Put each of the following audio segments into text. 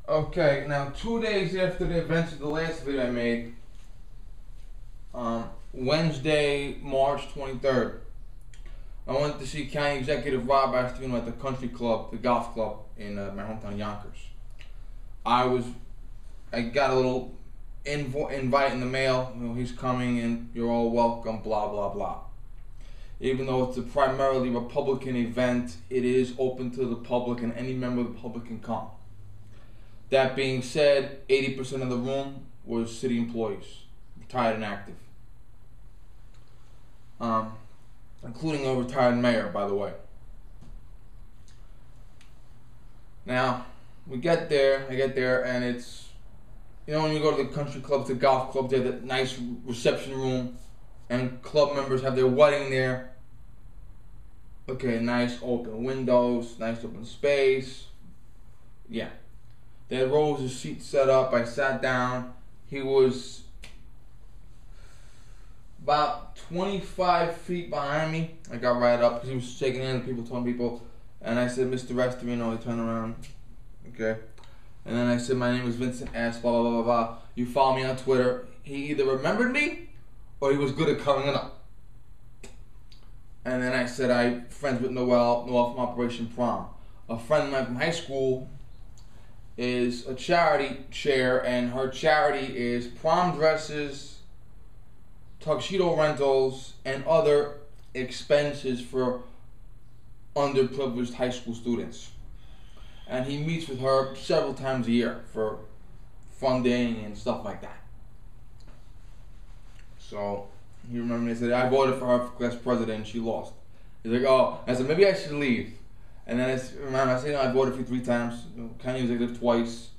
Okay, now 2 days after the events of the last video I made, Wednesday, March 23rd, I went to see County Executive Rob Astorino at the country club, the golf club in my hometown, Yonkers. I got a little invite in the mail. You know, he's coming and you're all welcome, blah, blah, blah. Even though it's a primarily Republican event, it is open to the public and any member of the public can come. That being said, 80% of the room was city employees, retired and active. Including a retired mayor, by the way. Now, I get there, and it's, you know, when you go to the country clubs, the golf clubs, they have that nice reception room, and club members have their wedding there. Okay, nice open windows, nice open space. Yeah. They had rows of seats set up. I sat down. He was about 25 feet behind me. I got right up because he was shaking hands with people, telling people. And I said, Mr. Astorino. He turned around. Okay. And then I said, my name is Vincent S. Blah, blah, blah, blah. You follow me on Twitter. He either remembered me or he was good at covering it up. And then I said, I'm friends with Noel from Operation Prom. A friend of mine from high school is a charity chair, and her charity is prom dresses, tuxedo rentals, and other expenses for underprivileged high school students. And he meets with her several times a year for funding and stuff like that. So he remembered me and said, I voted for her for class president and she lost. He's like, oh, I said, maybe I should leave. And then I said, you know, I voted for you 3 times, you know, county executive twice,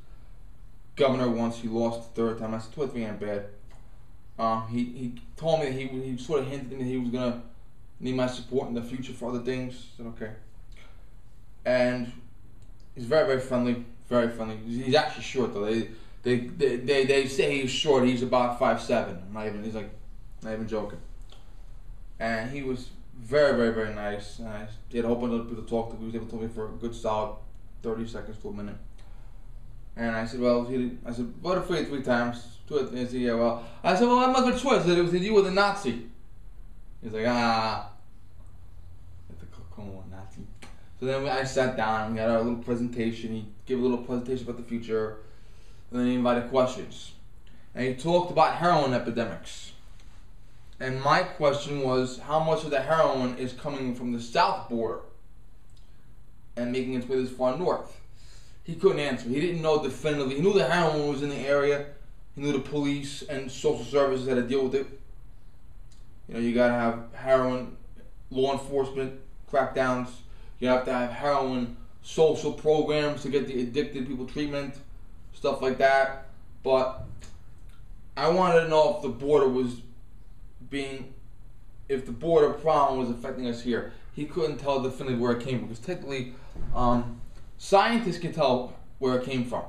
governor once, he lost the 3rd time. I said, 2 or 3 ain't bad. He told me that he sort of hinted that he was going to need my support in the future for other things. I said, okay. And he's very, very friendly, very friendly. He's actually short, though. They say he's short. He's about 5'7". He's like, not even joking. And he was very, very, very nice. And I had a whole bunch of people to talk to. He was able to talk to me for a good solid 30 seconds to a minute. And I said, well, voted for you 3 times. 2 or 3. He said, yeah, well. I said, well, I must have a choice. I said, it was you or the Nazi. He's like, ah. I said, come on, Nazi. So then I sat down and we had our little presentation. He gave a little presentation about the future. And then he invited questions. And he talked about heroin epidemics. And my question was, how much of the heroin is coming from the south border and making its way this far north? He couldn't answer. He didn't know definitively. He knew the heroin was in the area. He knew the police and social services had to deal with it. You know, you gotta have heroin law enforcement crackdowns. You have to have heroin social programs to get the addicted people treatment, stuff like that. But I wanted to know if the border was if the border problem was affecting us here. He couldn't tell definitively where it came from, because technically scientists can tell where it came from.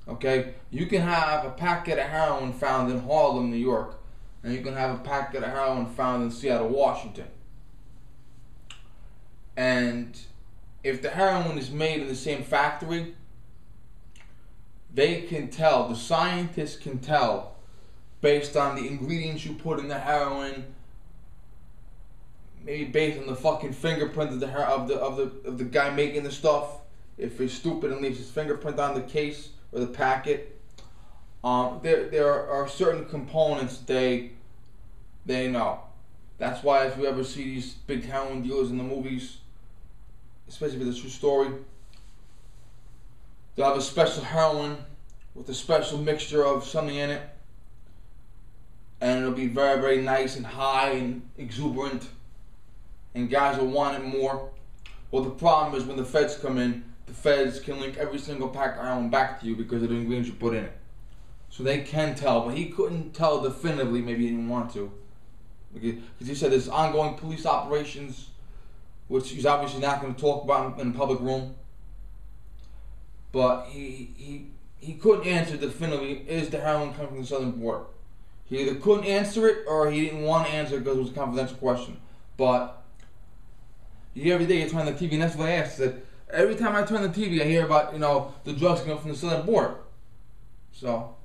Okay, you can have a packet of heroin found in Harlem, New York, and you can have a packet of heroin found in Seattle, Washington. And if the heroin is made in the same factory, they can tell, the scientists can tell, based on the ingredients you put in the heroin, maybe based on the fucking fingerprint of the guy making the stuff. If he's stupid and leaves his fingerprint on the case or the packet, there are certain components they know. That's why if you ever see these big heroin dealers in the movies, especially if it's a true story, they'll have a special heroin with a special mixture of something in it. And it'll be very, very nice and high and exuberant. And guys will want it more. Well, the problem is when the feds come in, the feds can link every single pack of heroin back to you because of the ingredients you put in it. So they can tell, but he couldn't tell definitively, maybe he didn't want to. Because he said there's ongoing police operations, which he's obviously not going to talk about in a public room. But he couldn't answer definitively, is the heroin coming from the southern border? He either couldn't answer it or he didn't want to answer it because it was a confidential question. But every day you're trying the TV, and that's what I asked. I said, every time I turn the TV, I hear about, the drugs coming from the southern border. So,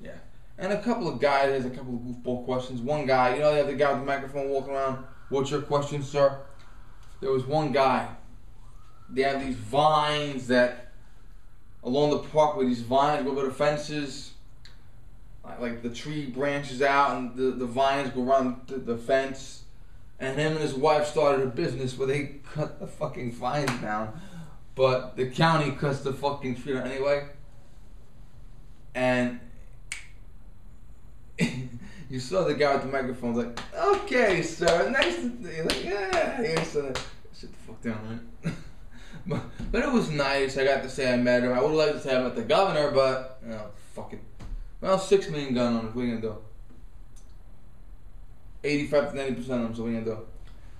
yeah. And a couple of guys, there's a couple of goofball questions. One guy, they have the guy with the microphone walking around. What's your question, sir? There was one guy. They have these vines that, along the park where these vines go over the fences. Like the tree branches out and the vines go around the fence. And him and his wife started a business where they cut the fucking vines down. But the county cuts the fucking tree down anyway. And you saw the guy with the microphone like, okay, sir, nice to see you. Like, yeah, so sit the fuck down, right? but it was nice. I got to say I met him. I would have liked to say I met the governor, but, fuck it. Well, 6 million gun owners, what are you gonna do? 85 to 90% of them, so what are you gonna do?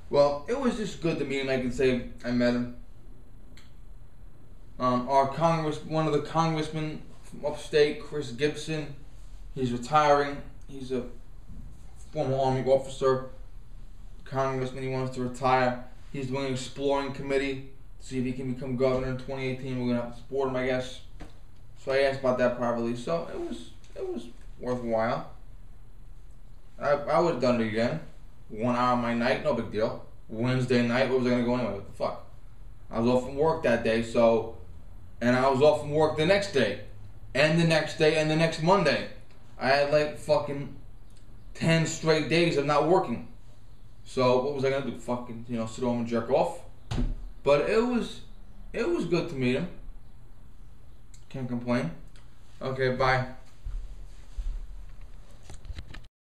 Well, it was just good to meet him. I can say I met him. One of the congressmen from upstate, Chris Gibson, he's retiring. He's a former Army officer, congressman. He wants to retire. He's doing an exploring committee to see if he can become governor in 2018. We're gonna have to support him, I guess. So I asked about that privately. So it was worthwhile. I would have done it again. 1 hour of my night, no big deal. Wednesday night, what was I gonna go anyway? What the fuck? I was off from work that day, and I was off from work the next day, and the next day, and the next Monday. I had like fucking 10 straight days of not working. So what was I gonna do? Fucking, sit home and jerk off? But it was good to meet him. Can't complain. Okay, bye.